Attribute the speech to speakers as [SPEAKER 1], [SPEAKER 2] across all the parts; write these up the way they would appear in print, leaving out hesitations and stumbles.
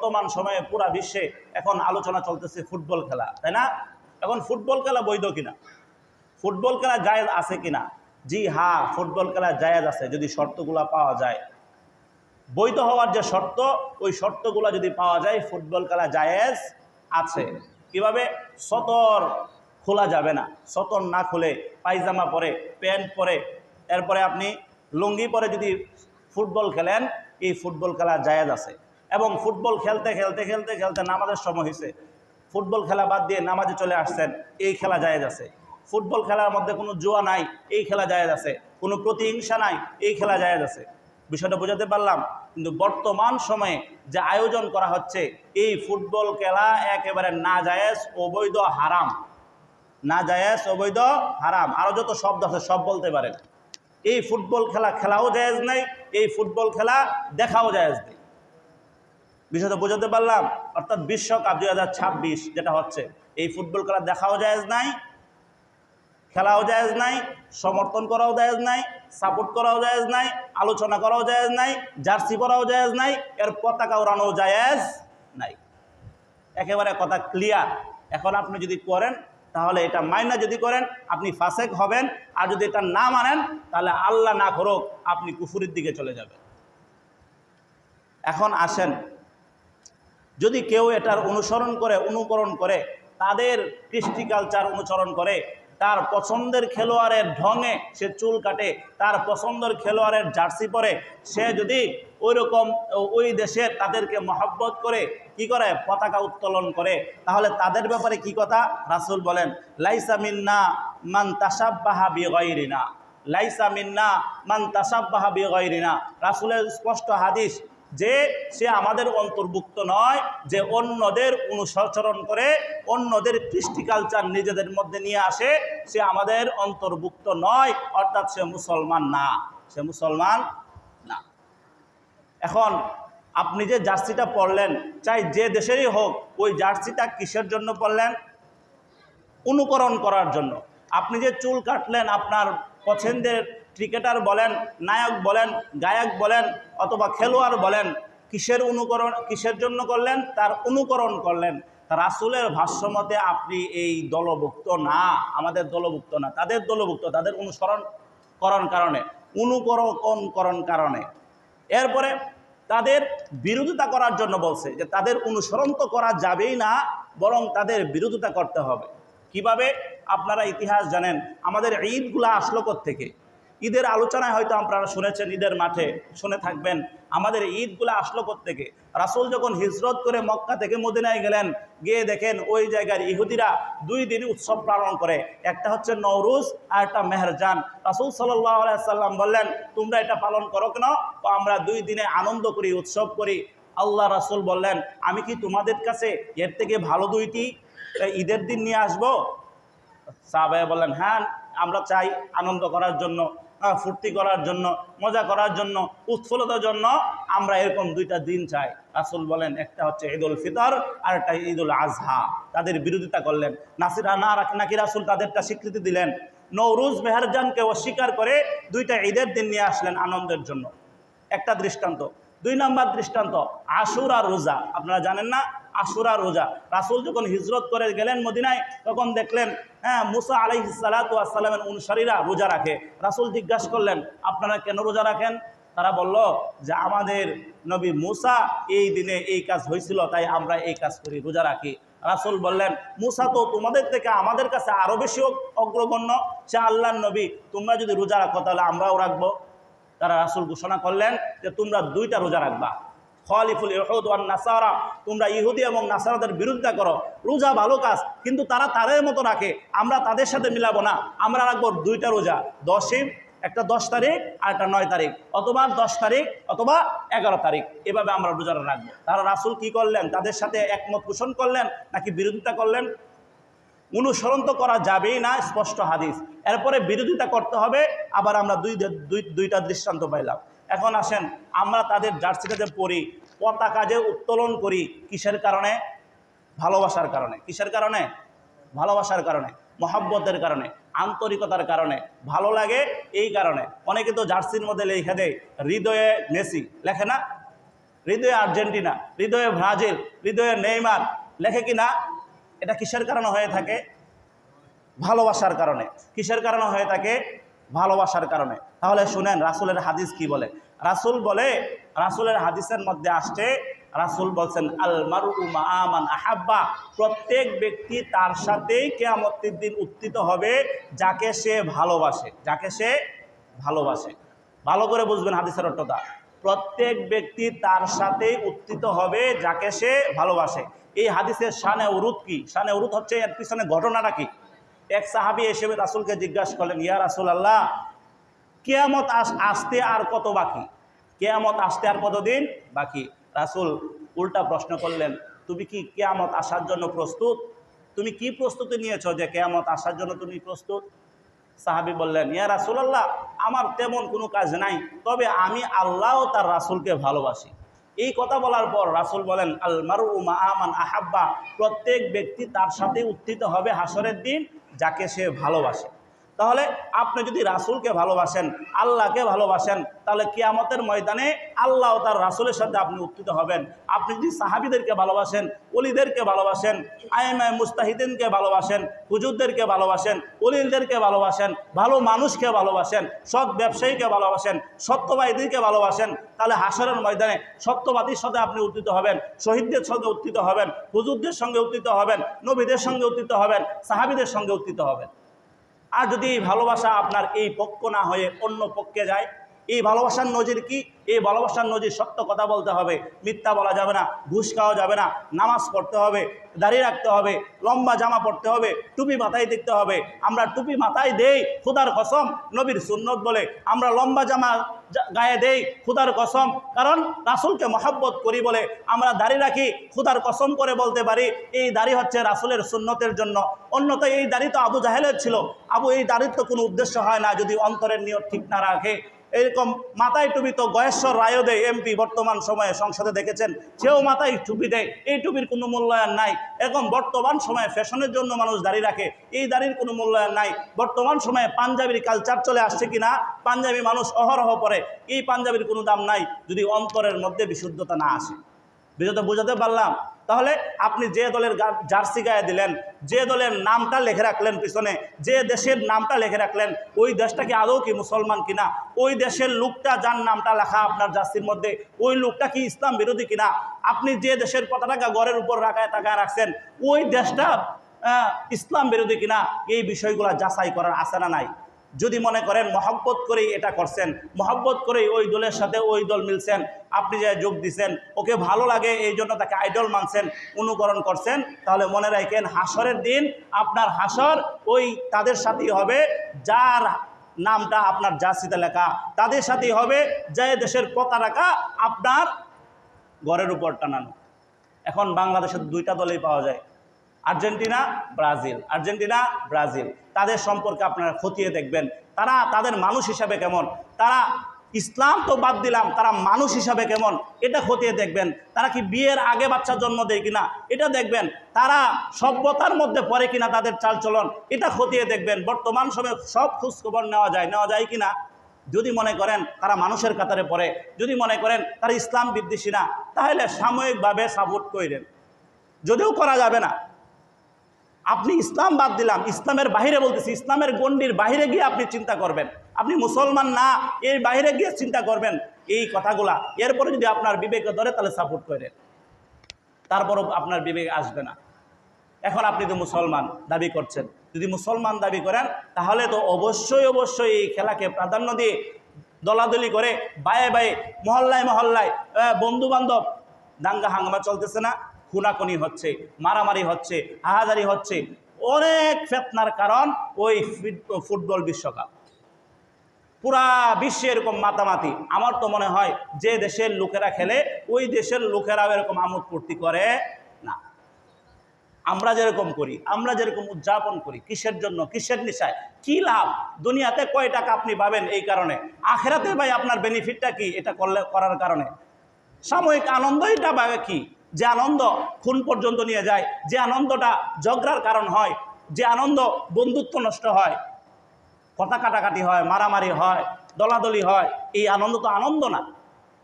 [SPEAKER 1] বর্তমান সময়ে পুরা বিশ্বে এখন আলোচনা চলতেছে ফুটবল খেলা, তাই না? এখন ফুটবল খেলা বৈধ কিনা, ফুটবল খেলা জায়েজ আছে কিনা? জি হ্যাঁ, ফুটবল খেলা জায়েজ আছে যদি শর্তগুলো পাওয়া যায়। বৈধ হওয়ার যে শর্ত, ওই শর্তগুলো যদি পাওয়া যায় ফুটবল খেলা জায়েজ আছে। কিভাবে? সতর খোলা যাবে না, সতর না খুলে পায়জামা পরে, প্যান্ট পরে, এরপরে আপনি লুঙ্গি পরে যদি ফুটবল খেলেন, এই ফুটবল খেলা জায়েজ আছে। এবং ফুটবল খেলতে খেলতে খেলতে খেলতে নামাজের সময় হয়েছে, ফুটবল খেলা বাদ দিয়ে নামাজে চলে আসছেন, এই খেলা জায়েজ আছে। ফুটবল খেলার মধ্যে কোনো জুয়া নাই, এই খেলা জায়েজ আছে। কোনো প্রতিহিংসা নাই, এই খেলা জায়েজ আছে। বিষয়টা বোঝাতে পারলাম? কিন্তু বর্তমান সময়ে যে আয়োজন করা হচ্ছে, এই ফুটবল খেলা একেবারে না জায়েজ, অবৈধ, হারাম। না জায়েজ, অবৈধ, হারাম। আরও যত শব্দ আছে সব বলতে পারেন। এই ফুটবল খেলা খেলাও জায়েজ নাই, এই ফুটবল খেলা দেখাও জায়েজ নেই। বিষয়টা বোঝাতে পারলাম? অর্থাৎ বিশ্বকাপ 2026 যেটা হচ্ছে, এই ফুটবল খেলা দেখাও জায়েজ নাই, খেলাও জায়েজ নাই, সমর্থন করাও জায়েজ নাই, সাপোর্ট করাও জায়েজ নাই, আলোচনা করাও জায়েজ নাই, জার্সি পরাও জায়েজ নাই, এর পতাকা ওড়ানো জায়েজ নাই। একেবারে কথা ক্লিয়ার। এখন আপনি যদি করেন, তাহলে এটা মাইনা যদি করেন আপনি ফাসেক হবেন, আর যদি এটা না মানেন তাহলে আল্লাহ না করুক আপনি কুফুরির দিকে চলে যাবেন। এখন আসেন, যদি কেউ এটার অনুসরণ করে, অনুকরণ করে, তাদের কৃষ্টি কালচার অনুসরণ করে, তার পছন্দের খেলোয়াড়ের ঢঙে সে চুল কাটে, তার পছন্দের খেলোয়াড়ের জার্সি পরে, সে যদি ওইরকম ওই দেশের তাদেরকে মহব্বত করে কি করে, পতাকা উত্তোলন করে, তাহলে তাদের ব্যাপারে কি কথা? রাসূল বলেন, লাইসা মিন্না মান তাশাব্বাহা বিগাইরিনা, লাইসা মিন্না মান তাশাব্বাহা বিগাইরিনা। রাসূলের স্পষ্ট হাদিস যে সে আমাদের অন্তর্ভুক্ত নয়, যে অন্যদের অনুসরণ করে, অন্যদের কৃষ্টি কালচার নিজেদের মধ্যে নিয়ে আসে, সে আমাদের অন্তর্ভুক্ত নয়, অর্থাৎ সে মুসলমান না, সে মুসলমান না। এখন আপনি যে জার্সিটা পরলেন, চাই যে দেশেরই হোক, ওই জার্সিটা কিসের জন্য পরলেন? অনুকরণ করার জন্য। আপনি যে চুল কাটলেন, আপনার পছন্দের ক্রিকেটার বলেন, নায়ক বলেন, গায়ক বলেন, অথবা খেলোয়াড় বলেন, কিসের অনুকরণ, কিসের জন্য করলেন? তার অনুকরণ করলেন। রাসূলের ভাষ্যমতে আপনি এই দলভুক্ত না, আমাদের দলভুক্ত না, তাদের দলভুক্ত, তাদের অনুসরণ করার কারণে, অনুকরণ কারণে। এরপরে তাদের বিরোধিতা করার জন্য বলছে যে তাদের অনুসরণ তো করা যাবেই না, বরং তাদের বিরোধিতা করতে হবে। কিভাবে? আপনারা ইতিহাস জানেন, আমাদের ঈদগুলো আসলো থেকে, ঈদের আলোচনায় হয়তো আপনারা শুনেছেন, ঈদের মাঠে শুনে থাকবেন, আমাদের ঈদগুলো আসলো থেকে। রাসূল যখন হিজরত করে মক্কা থেকে মদিনায় গেলেন, গিয়ে দেখেন ওই জায়গার ইহুদিরা 2 দিন উৎসব পালন করে, একটা হচ্ছে নওরুজ আর একটা মেহেরজান। রাসূল সাল্লাল্লাহু আলাইহি সাল্লাম বললেন, তোমরা এটা পালন করো কেন? তো আমরা 2 দিনে আনন্দ করি, উৎসব করি। আল্লাহ রাসূল বললেন, আমি কি তোমাদের কাছে এর থেকে ভালো 2টি ঈদের দিন নিয়ে আসবো? সাহাবায়ে বললেন, হ্যাঁ, আমরা চাই আনন্দ করার জন্য, ফুর্তি করার জন্য, মজা করার জন্য, উৎফুল্লতার জন্য আমরা এরকম 2টা দিন চাই। রাসূল বলেন, একটা হচ্ছে ঈদুল ফিতর আর একটা ঈদুল আজহা। তাদের বিরোধিতা করলেন, নাকি রাসূল তাদেরটা স্বীকৃতি দিলেন। নওরুজ মেহেরজানকে অস্বীকার করে 2টা ঈদের দিন নিয়ে আসলেন আনন্দের জন্য। একটা দৃষ্টান্ত। 2 নম্বর দৃষ্টান্ত আশুরা রোজা। আপনারা জানেন না আশুরা রোজা? রাসূল যখন হিজরত করে গেলেন মদিনায়, তখন দেখলেন মুসা আলাইহিস সালাতু ওয়াস সালামের অনুসারীরা রোজা রাখে। রাসূল জিজ্ঞাসা করলেন, আপনারা কেন রোজা রাখেন? তারা বলল যে আমাদের নবী মুসা এই দিনে এই কাজ হয়েছিল, তাই আমরা এই কাজ করি, রোজা রাখি। রাসূল বললেন, মুসা তো তোমাদের থেকে আমাদের কাছে আরও বেশি অগ্রগণ্য, সে আল্লাহর নবী, তোমরা যদি রোজা রাখো তাহলে আমরাও রাখবো। তারা রাসূল ঘোষণা করলেন যে তোমরা 2টা রোজা রাখবা, খালিফুল ইহুদ ওয়ান নাসারা, তোমরা ইহুদি এবং নাসারাদের বিরোধিতা করো। রোজা ভালো কাজ, কিন্তু তারা তাদের মতো রাখে, আমরা তাদের সাথে মিলাবো না, আমরা রাখবো 2টা রোজা, 10 একটা 10 তারিখ আর একটা 9 তারিখ, অথবা 10 তারিখ অথবা 11 তারিখ, এভাবে আমরা রোজাটা রাখবো। তারা রাসূল কি করলেন? তাদের সাথে একমত পোষণ করলেন নাকি বিরোধিতা করলেন? অনুসরণ তো করা যাবেই না, স্পষ্ট হাদিস। এরপরে বিরোধিতা করতে হবে। আবার আমরা 2টা দৃষ্টান্ত পাইলাম। এখন আসেন, আমরা তাদের জার্সিটা যে পরি, পতাকা যে উত্তোলন করি, কিসের কারণে? ভালোবাসার কারণে। কিসের কারণে? ভালোবাসার কারণে, মহব্বতের কারণে, আন্তরিকতার কারণে, ভালো লাগে এই কারণে। অনেকে তো জার্সির মধ্যে লিখে দেয় হৃদয়ে মেসি, লেখে না? হৃদয়ে আর্জেন্টিনা, হৃদয়ে ব্রাজিল, হৃদয়ে নেইমার লেখে কিনা? এটা কিসের কারণে হয়ে থাকে? ভালোবাসার কারণে। কিসের কারণে হয়ে থাকে? ভালোবাসার কারণে। তাহলে শুনেন রাসূলের হাদিস কি বলে। রাসূল বলে, রাসূলের হাদিসের মধ্যে আসছে, রাসূল বলছেন আল মারউ মা মান আহাব্বা, প্রত্যেক ব্যক্তি তার সাথেই কিয়ামতের দিন উত্থিত হবে যাকে সে ভালোবাসে। যাকে সে ভালোবাসে। ভালো করে বুঝবেন হাদিসের অর্থটা। প্রত্যেক ব্যক্তি তার সাথেই উত্থিত হবে যাকে সে ভালোবাসে। এই হাদিসের শানে উরুদ কি? শানে উরুদ হচ্ছে এর পিছনে ঘটনাটা কি। এক সাহাবী এসে রাসূলকে জিজ্ঞাসা করলেন, ইয়া রাসূলুল্লাহ, কিয়ামত আসতে আর কত বাকি? কিয়ামত আসতে আর কতদিন বাকি? রাসূল উল্টা প্রশ্ন করলেন, তুমি কি কিয়ামত আসার জন্য প্রস্তুত? তুমি কি প্রস্তুতি নিয়েছো যে কিয়ামত আসার জন্য তুমি প্রস্তুত? সাহাবী বললেন, ইয়া রাসূলুল্লাহ, আমার তেমন কোনো কাজ নাই, তবে আমি আল্লাহ ও তার রাসূলকে ভালোবাসি। এই কথা বলার পর রাসূল বলেন আল মারউ মা মান আহাব্বা, প্রত্যেক ব্যক্তি তার সাথে উত্থিত হবে হাসরের দিন যাকে সে ভালোবাসে। তাহলে আপনি যদি রাসূলকে ভালোবাসেন, আল্লাহকে ভালোবাসেন, তাহলে কিয়ামতের ময়দানে আল্লাহ ও তার রাসূলের সাথে আপনি উত্থিত হবেন। আপনি যদি সাহাবীদেরকে ভালোবাসেন, ওলিদেরকে ভালোবাসেন, আইমায়ে মুস্তাহিদিনকে ভালোবাসেন, হুজুরদেরকে ভালোবাসেন, ওলিদেরকে ভালোবাসেন, ভালো মানুষকে ভালোবাসেন, সৎ ব্যবসায়ীকে ভালোবাসেন, সত্যবাদীদেরকে ভালোবাসেন, তাহলে হাসরের ময়দানে সত্যবাদীর সাথে আপনি উত্থিত হবেন, শহীদদের সঙ্গে উত্থিত হবেন, হুজুরদের সঙ্গে উত্থিত হবেন, নবীদের সঙ্গে উত্থিত হবেন, সাহাবীদের সঙ্গে উত্থিত হবেন। আর যদি এই ভালোবাসা আপনার এই পক্ষ না হয়ে অন্য পক্ষে যায়, এই ভালোবাসার নজির কি? এই ভালোবাসার নজির সত্য কথা বলতে হবে, মিথ্যা বলা যাবে না, ঘুষ খাওয়া যাবে না, নামাজ পড়তে হবে, দাঁড়িয়ে রাখতে হবে, লম্বা জামা পড়তে হবে, টুপি মাথায় দেখতে হবে। আমরা টুপি মাথায় দেই খোদার কসম, নবীর সুন্নত বলে আমরা লম্বা জামা গায়ে দেই খোদার কসম, কারণ রাসূলকে মহব্বত করি বলে আমরা দাড়ি রাখি। খোদার কসম করে বলতে পারি এই দাড়ি হচ্ছে রাসূলের সুন্নতের জন্য। অন্যথায় এই দাড়ি তো আবু জাহেলের ছিল। এই দাড়ির তো কোনো উদ্দেশ্য হয় না যদি অন্তরের নিয়ত ঠিক না রাখে। এরকম মাথায় টুপি তো গয়েশ্বর রায়ও দেয়, এমপি বর্তমান সময়ে সংসদে দেখেছেন, সেও মাথায় টুপি দেয়। এই টুপির কোনো মূল্যায়ন নাই। এখন বর্তমান সময়ে ফ্যাশনের জন্য মানুষ দাড়ি রাখে, এই দাড়ির কোনো মূল্যায়ন নাই। বর্তমান সময়ে পাঞ্জাবির কালচার চলে আসছে কিনা, পাঞ্জাবি মানুষ অহরহ পরে, এই পাঞ্জাবির কোনো দাম নাই যদি অন্তরের মধ্যে বিশুদ্ধতা না আসে। বুঝাতে পারলাম? তাহলে আপনি যে দলের জার্সি গায়ে দিলেন, যে দলের নামটা লিখে রাখলেন পিছনে, যে দেশের নামটা লিখে রাখলেন, ওই দেশটা কি আদৌ কি মুসলমান কিনা? ওই দেশের লোকটা যার নামটা লেখা আপনার জার্সির মধ্যে, ওই লোকটা কি ইসলাম বিরোধী কিনা? আপনি যে দেশের পতাকা ঘরের উপর টাকায় রাখছেন, ওই দেশটা ইসলাম বিরোধী কিনা? এই বিষয়গুলো যাচাই করার আছে না নাই? যদি মনে করেন মহব্বত করেই এটা করছেন, মহব্বত করেই ওই দলের সাথে ওই দল মিলছেন, আপনি যে যোগ দিচ্ছেন, ওকে ভালো লাগে এই জন্য তাকে আইডল মানছেন, অনুকরণ করছেন, তাহলে মনে রাখেন হাসরের দিন আপনার হাসর ওই তাদের সাথেই হবে যার নামটা আপনার জার্সিতে লেখা, তাদের সাথেই হবে যে দেশের পতাকা আপনার ঘরের উপর টানানো। এখন বাংলাদেশের দুইটা দলেই পাওয়া যায়, আর্জেন্টিনা ব্রাজিল, আর্জেন্টিনা ব্রাজিল। তাদের সম্পর্কে আপনারা খতিয়ে দেখবেন তারা তাদের মানুষ হিসাবে কেমন, তারা ইসলাম তো বাদ দিলাম, তারা মানুষ হিসাবে কেমন এটা খতিয়ে দেখবেন। তারা কি বিয়ের আগে বাচ্চা জন্ম দেয় কিনা এটা দেখবেন। তারা সভ্যতার মধ্যে পড়ে কিনা তাদের চালচলন এটা খতিয়ে দেখবেন। বর্তমান সময়ে সব খোঁজখবর নেওয়া যায় কিনা। যদি মনে করেন তারা মানুষের কাতারে পড়ে, যদি মনে করেন তারা ইসলাম বিদ্বেষী না, তাহলে সাময়িকভাবে সাপোর্ট করেন, যদিও করা যাবে না। আপনি ইসলাম বাদ দিলাম, ইসলামের বাহিরে বলতেছি, ইসলামের গণ্ডির বাহিরে গিয়ে আপনি চিন্তা করবেন, আপনি মুসলমান না এর বাহিরে গিয়ে চিন্তা করবেন এই কথাগুলা। এরপরে যদি আপনার বিবেকে ধরে তাহলে সাপোর্ট করেন, তারপরও আপনার বিবেকে আসবে না। এখন আপনি তো মুসলমান দাবি করছেন, যদি মুসলমান দাবি করেন তাহলে তো অবশ্যই এই খেলাকে প্রাধান্য দিয়ে দলাদলি করে বায়ে বায়ে মহল্লায় মহল্লায় বন্ধু বান্ধব দাঙ্গা হাঙ্গামা চলতেছে না, খুনাখুনি হচ্ছে, মারামারি হচ্ছে, হাহাজারি হচ্ছে, অনেক ফিতনার কারণ ওই ফুটবল বিশ্বকাপ। পুরা বিশ্বে এরকম মাতামাতি। আমার তো মনে হয় যে দেশের লোকেরা খেলে ওই দেশের লোকেরাও এরকম আমোদ ফুর্তি করে না। আমরা যেরকম করি, আমরা যেরকম উদযাপন করি, কিসের জন্য, কিসের নেশায়, কি লাভ? দুনিয়াতে কয় টাকা আপনি পাবেন এই কারণে, আখেরাতে ভাই আপনার বেনিফিটটা কি এটা করার কারণে? সাময়িক আনন্দ এটা বা কি? যে আনন্দ খুন পর্যন্ত নিয়ে যায়, যে আনন্দটা ঝগড়ার কারণ হয়, যে আনন্দ বন্ধুত্ব নষ্ট হয়, কথা কাটাকাটি হয়, মারামারি হয়, দলাদলি হয়, এই আনন্দ তো আনন্দ না।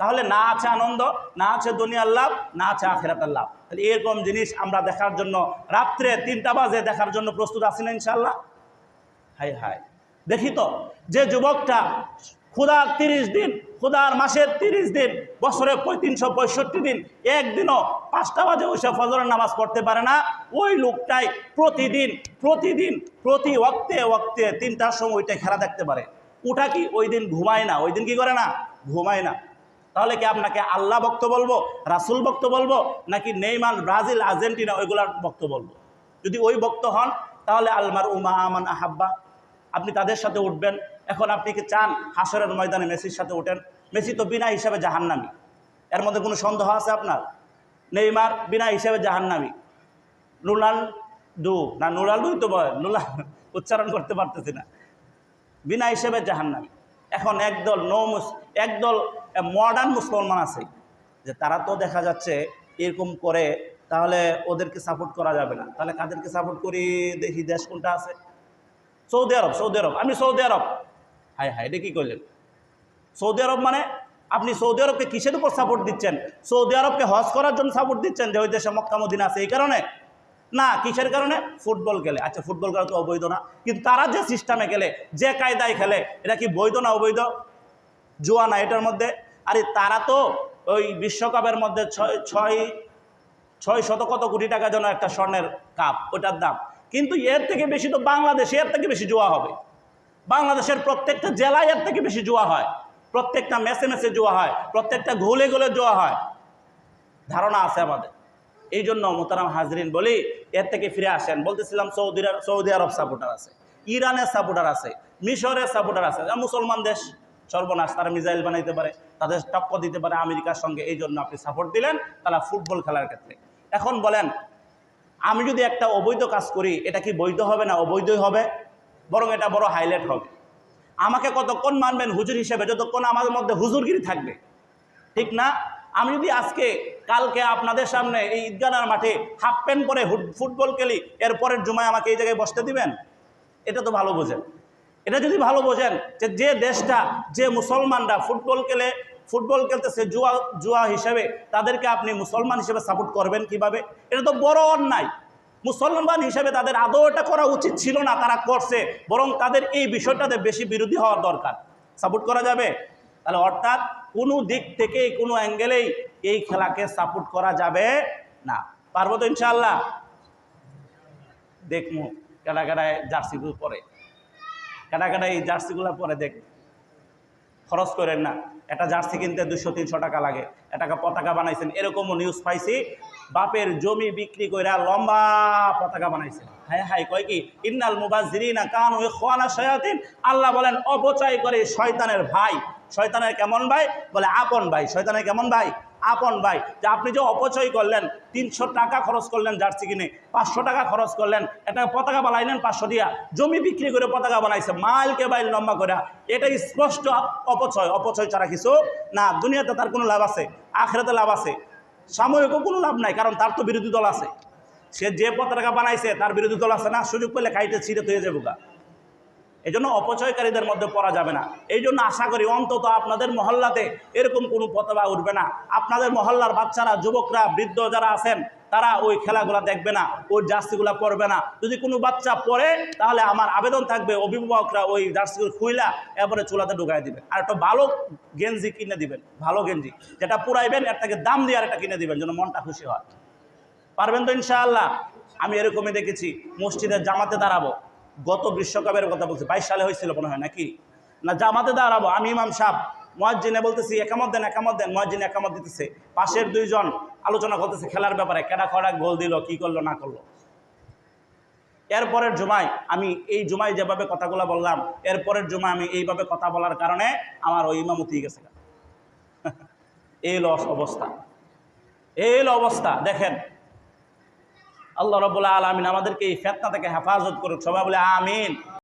[SPEAKER 1] তাহলে না আছে আনন্দ, না আছে দুনিয়ার লাভ, না আছে আখিরাতের লাভ। তাহলে এরকম জিনিস আমরা দেখার জন্য রাত্রে 3টা বাজে দেখার জন্য প্রস্তুত আছি না ইনশাআল্লাহ? হাই হাই, দেখি তো যে যুবকটা ক্ষুধার 30 দিন, ক্ষুধার মাসের 30 দিন, বছরে 365 দিন, একদিনও 5টা বাজে ওইসব ফজরের নামাজ পড়তে পারে না, ওই লোকটাই প্রতিদিন প্রতিদিন প্রতি ওয়াক্তে ওয়াক্তে 3টার সময় ওইটা খেলা দেখতে পারে। ওটা কি ওই দিন ঘুমায় না? ওই দিন কি করে না? ঘুমায় না। তাহলে কি আপনাকে আল্লাহ ভক্ত বলবো, রাসূল ভক্ত বলবো, নাকি নেইমার, ব্রাজিল, আর্জেন্টিনা ওইগুলার ভক্ত বলবো? যদি ওই ভক্ত হন তাহলে আলমার উমা আমান আহাব্বা, আপনি তাদের সাথে উঠবেন। এখন আপনি কি চান হাসরের ময়দানে মেসির সাথে ওঠেন? মেসি তো বিনা হিসাবে জাহান্নামী, এর মধ্যে কোনো সন্দেহ আছে আপনার? নেইমার বিনা হিসাবে জাহান্নামী, নুরালদুই তো বয়, উচ্চারণ করতে পারতেছি না, বিনা হিসেবে জাহান্নামী। এখন একদল মডার্ন মুসলমান আছে যে তারা তো দেখা যাচ্ছে এরকম করে, তাহলে ওদেরকে সাপোর্ট করা যাবে না। তাহলে কাদেরকে সাপোর্ট করি দেখি, দেশ কোনটা আছে? সৌদি আরব। আমি সৌদি আরব, হায় হায়, এটা কী করলেন? সৌদি আরব মানে আপনি সৌদি আরবকে কিসের উপর সাপোর্ট দিচ্ছেন? সৌদি আরবকে হজ করার জন্য সাপোর্ট দিচ্ছেন যে ওই দেশে মক্কা মদিনা আছে এই কারণে? না, কিসের কারণে? ফুটবল খেলে। আচ্ছা, ফুটবল খেলা তো অবৈধ না, কিন্তু তারা যে সিস্টেমে খেলে, যে কায়দায় খেলে, এটা কি বৈধ না অবৈধ? জুয়া না এটার মধ্যে? আরে তারা তো ওই বিশ্বকাপের মধ্যে 600 কত কোটি টাকা যেন একটা স্বর্ণের কাপ, ওটার দাম। কিন্তু এর থেকে বেশি তো বাংলাদেশে, এর থেকে বেশি জুয়া হবে। বাংলাদেশের প্রত্যেকটা জেলায় এর থেকে বেশি জুয়া হয়, প্রত্যেকটা মেসে মেসে জুয়া হয়, প্রত্যেকটা গোলে গোলে জুয়া হয়। ধারণা আছে আমাদের। এই জন্য মোহতারাম হাজরিন বলি, এর থেকে ফিরে আসেন। বলতেছিলাম সৌদি আরব সাপোর্টার আছে, ইরানের সাপোর্টার আছে, মিশরের সাপোর্টার আছে। মুসলমান দেশ, সর্বনাশ, তারা মিসাইল বানাইতে পারে, তাদের টক্কর দিতে পারে আমেরিকার সঙ্গে। এই জন্য আপনি সাপোর্ট দিলেন তারা ফুটবল খেলার ক্ষেত্রে। এখন বলেন, আমি যদি একটা অবৈধ কাজ করি, এটা কি বৈধ হবে না অবৈধই হবে? বরং এটা বড় হাইলাইট হবে। আমাকে কতক্ষণ মানবেন হুজুর হিসেবে? যতক্ষণ আমাদের মধ্যে হুজুরগিরি থাকবে, ঠিক না? আমি যদি আজকে কালকে আপনাদের সামনে এই ঈদগানার মাঠে হাফ প্যান্ট পরে ফুটবল খেলি, এরপরের জুমায় আমাকে এই জায়গায় বসতে দিবেন? এটা তো ভালো বোঝেন। এটা যদি ভালো বোঝেন যে দেশটা, যে মুসলমানরা ফুটবল খেলতেছে জুয়া হিসেবে, তাদেরকে আপনি মুসলমান হিসেবে সাপোর্ট করবেন কিভাবে? এটা তো বড় অন্যায়। মুসলমান হিসেবে তাদের আদৌ এটা করা উচিত ছিল না, তারা করছে। বরং তাদের এই বিষয়টাতে বেশি বিরোধী হওয়ার দরকার। সাপোর্ট করা যাবে? তাহলে অর্থাৎ কোনো দিক থেকেই, কোনো অ্যাঙ্গেলেই এই খেলাকে সাপোর্ট করা যাবে না। পারবো তো ইনশাআল্লাহ? দেখমু কাটাকাটায় জার্সিগুলো পরে, কাটাকাটায় এই জার্সিগুলো পরে দেখ, খরচ করেন না। একটা জার্সি কিনতে 200-300 টাকা লাগে। একটা পতাকা বানাইছেন, এরকমও নিউজ পাইছি, বাপের জমি বিক্রি করে লম্বা পতাকা বানাইছে। হ্যাঁ হাই, কয় কি? ইন্নাল মুবাজ্জিরিনা কানু ইখওয়ানা শায়াতিন। আল্লাহ বলেন অপচয় করে শয়তানের ভাই। শয়তানের কেমন ভাই? বলে আপন ভাই। শয়তানের কেমন ভাই? আপন ভাই। যে আপনি যে অপচয় করলেন, 300 টাকা খরচ করলেন জার্সি কিনে, 500 টাকা খরচ করলেন, একটা পতাকা বানাইলেন 500 দিয়া, জমি বিক্রি করে পতাকা বানাইছে মাইলকে বাইল লম্বা করে। এটা স্পষ্ট অপচয়। অপচয় ছাড়া কিছু না। দুনিয়াতে তার কোনো লাভ আছে? আখিরাতে লাভ আছে? সাময়িকও কোনো লাভ নাই, কারণ তার তো বিরোধী দল আছে। সে যে পতাকা বানাইছে তার বিরোধী দল আছে না, সুযোগ পেলে খাইতে ছিঁড়ে হয়ে যাবো গা। এই জন্য অপচয়কারীদের মধ্যে পড়া যাবে না। এই জন্য আশা করি অন্তত আপনাদের মহল্লাতে এরকম কোনো পতাকা উঠবে না। আপনাদের মহল্লার বাচ্চারা, যুবকরা, বৃদ্ধ যারা আছেন, তারা ওই খেলাগুলা দেখবে না, ওই জার্সিগুলা পরবে না। যদি কোনো বাচ্চা পরে, তাহলে আমার আবেদন থাকবে অভিভাবকরা ওই জার্সিগুলো খুইলা এরপরে চুলাতে ঢুকাই দিবেন, আর একটা ভালো গেঞ্জি কিনে দিবেন, ভালো গেঞ্জি যেটা পুরাইবেন, এর থেকে দাম দিয়ে আর একটা কিনে দিবেন, যেন মনটা খুশি হয়। পারবেন তো ইনশাআল্লাহ? আমি এরকমই দেখেছি, মসজিদের জামাতে দাঁড়াবো, গত বিশ্বকাপের কথা বলছি, 22 সালে হয়েছিল মনে হয় নাকি না, জামাতে দাঁড়াবো, আমি ইমাম সাহেব, মুয়াজ্জিনে বলতেছি একামত দেন, মুয়াজ্জিন একামত দিতেছে, পাশের দুইজন আলোচনা করতেছে খেলার ব্যাপারে, কেডা কটা গোল দিল, কি করলো না করলো। এরপরের জুমায় আমি এই জুমায় যেভাবে কথাগুলো বললাম, এরপরের জুমায় আমি এইভাবে কথা বলার কারণে আমার ওই ইমামতি গেছে। এই অবস্থা, এই অবস্থা দেখেন। আল্লাহ রাব্বুল আলামিন আমাদেরকে এই ফিতনা থেকে হেফাজত করুক, সবাই বলে আমিন।